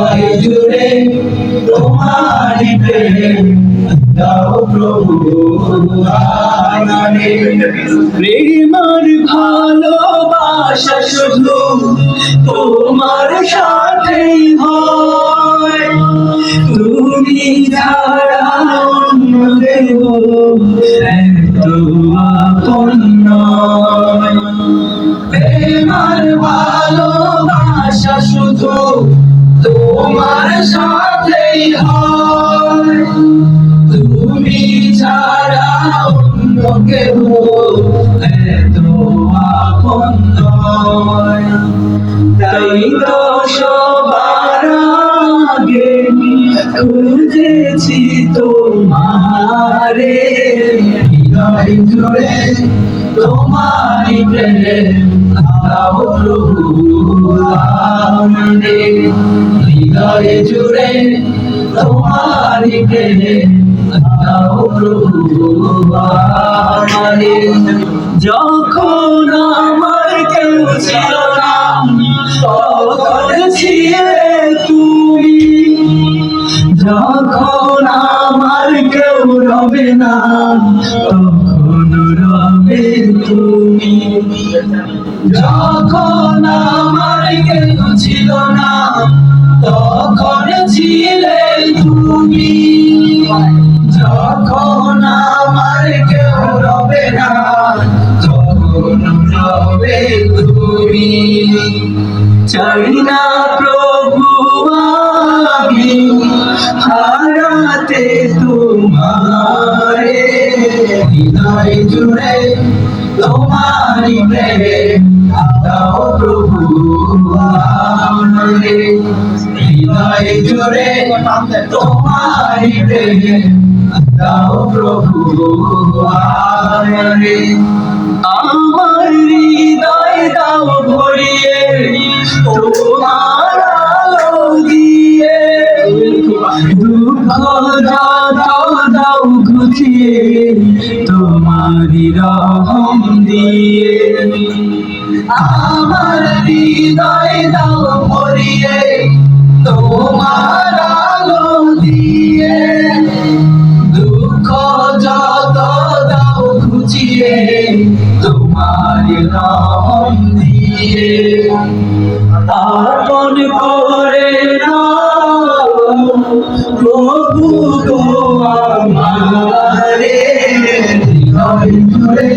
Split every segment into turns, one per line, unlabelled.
হৃদয় জুড়ে তোমারি প্রেম দাও প্রভু আমারে। প্রেমের ভালোবাসা শুধু তোমার সাথেই হয়, তুমি ছাড়া অন্য কেউ এত আপন নয়। প্রেমের ভালোবাসা শুধু তোমার সাথেই হয়, তুমি ছাড়া অন্য কেউ এত আপন নয়। তাই তো সবার আগে খুঁজেছি তোমারে, হৃদয় জুড়ে তোমারি প্রেম দাও প্রভু আমারে। হৃদয় জুড়ে তোমারি প্রেম দাও প্রভু আমারে। যখন আমার কেউ ছিল না তখন ছিলে তুমি, যখন আমার কেউ রবে না তখন রবে তুমি। যখন আমার কেউ ছিল না তখন ছিলে তুমি, যখন আমার কেউ রবে না তখন রবে তুমি। চাই না প্রভু আমি হারাতে তোমারে, হৃদয় জুড়ে তোমারি প্রেম দাও প্রভু আমারে। হৃদয় জুড়ে তোমারি প্রেম দাও প্রভু আমারে। আমার হৃদয় দাও ভরিয়ে তোমার আলো দিয়ে, দুঃখ যত দাও ঘুচিয়ে তোমারি রহম দিয়ে। আমার হৃদয় দাও ভরিয়ে তোমার আলো দিয়ে, দুঃখ যত দাও ঘুচিয়ে তোমারি রহম দিয়ে। আপন করে নাও প্রভু গো আমারে, হৃদয় জুড়ে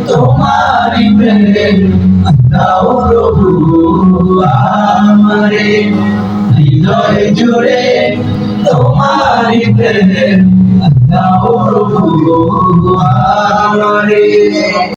তোমারি প্রেম দাও প্রভু আমারে। হৃদয় জুড়ে তোমারি প্রেম দাও প্রভু আমারে।